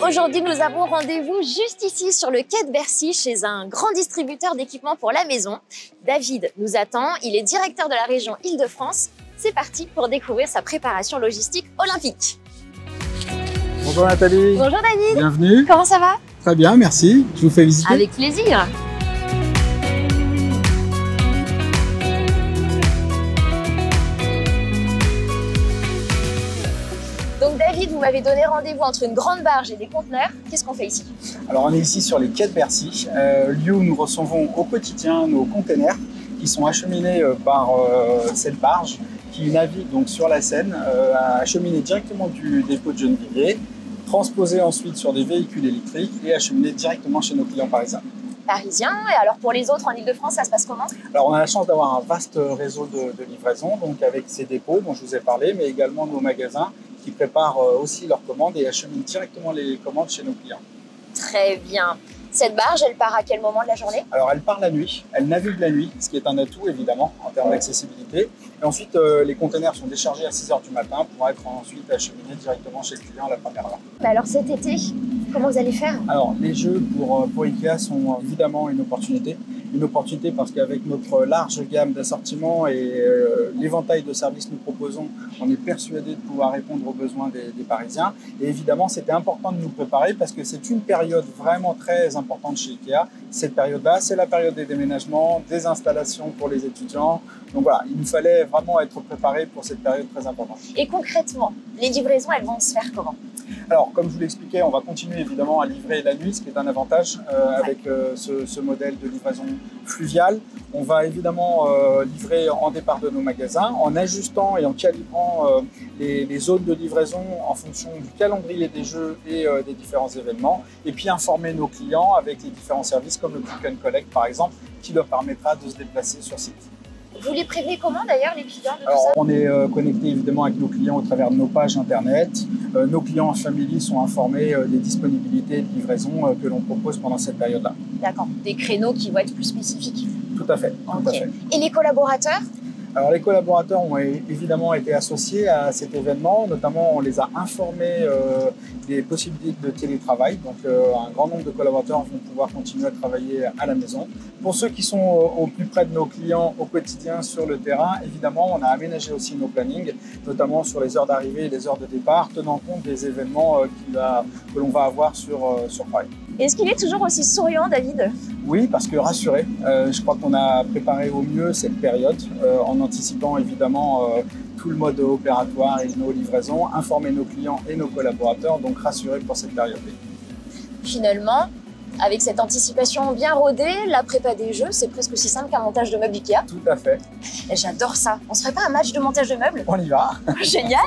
Aujourd'hui, nous avons rendez-vous juste ici sur le quai de Bercy chez un grand distributeur d'équipements pour la maison. David nous attend, il est directeur de la région Île-de-France. C'est parti pour découvrir sa préparation logistique olympique. Bonjour Nathalie. Bonjour David. Bienvenue. Comment ça va? Très bien, merci. Je vous fais visiter. Avec plaisir. Donc David, vous m'avez donné rendez-vous entre une grande barge et des conteneurs. Qu'est-ce qu'on fait ici? Alors on est ici sur les quais de Bercy, lieu où nous recevons au quotidien nos containers qui sont acheminés par cette barge qui navigue donc sur la Seine, acheminés directement du dépôt de Gennevilliers, transposés ensuite sur des véhicules électriques et acheminés directement chez nos clients parisiens. Parisiens. Et alors pour les autres en Île-de-France, ça se passe comment? Alors on a la chance d'avoir un vaste réseau de livraison, donc avec ces dépôts dont je vous ai parlé, mais également nos magasins qui préparent aussi leurs commandes et acheminent directement les commandes chez nos clients. Très bien. Cette barge, elle part à quel moment de la journée? Alors elle part la nuit, elle navigue la nuit, ce qui est un atout évidemment en termes d'accessibilité. Et ensuite les containers sont déchargés à 6 h du matin pour être ensuite acheminés directement chez le client à la première heure. Mais alors cet été, comment vous allez faire? Alors les jeux pour IKEA sont évidemment une opportunité. Une opportunité parce qu'avec notre large gamme d'assortiments et l'éventail de services que nous proposons, on est persuadé de pouvoir répondre aux besoins des Parisiens. Et évidemment, c'était important de nous préparer parce que c'est une période vraiment très importante chez IKEA. Cette période-là, c'est la période des déménagements, des installations pour les étudiants. Donc voilà, il nous fallait vraiment être préparés pour cette période très importante. Et concrètement, les livraisons, elles vont se faire comment? Alors, comme je vous l'expliquais, on va continuer évidemment à livrer la nuit, ce qui est un avantage avec ce modèle de livraison fluviale. On va évidemment livrer en départ de nos magasins, en ajustant et en calibrant les zones de livraison en fonction du calendrier des jeux et des différents événements. Et puis informer nos clients avec les différents services comme le Click and Collect par exemple, qui leur permettra de se déplacer sur site. Vous les prévenez comment d'ailleurs, les clients de tout Alors, ça? on est connecté évidemment avec nos clients au travers de nos pages internet. Nos clients en family sont informés des disponibilités de livraison que l'on propose pendant cette période-là. D'accord, des créneaux qui vont être plus spécifiques. Tout à fait, tout à fait. Et les collaborateurs? Alors les collaborateurs ont évidemment été associés à cet événement, notamment on les a informés des possibilités de télétravail, donc un grand nombre de collaborateurs vont pouvoir continuer à travailler à la maison. Pour ceux qui sont au plus près de nos clients au quotidien sur le terrain, évidemment on a aménagé aussi nos plannings, notamment sur les heures d'arrivée et les heures de départ, tenant compte des événements que l'on va avoir sur Paris. Est-ce qu'il est toujours aussi souriant, David? Oui, parce que rassurez, je crois qu'on a préparé au mieux cette période en anticipant évidemment tout le mode opératoire et nos livraisons, informer nos clients et nos collaborateurs, donc rassurés pour cette période. Finalement, avec cette anticipation bien rodée, la prépa des jeux, c'est presque aussi simple qu'un montage de meubles IKEA. Tout à fait. J'adore ça. On se ferait pas un match de montage de meubles? On y va. Génial!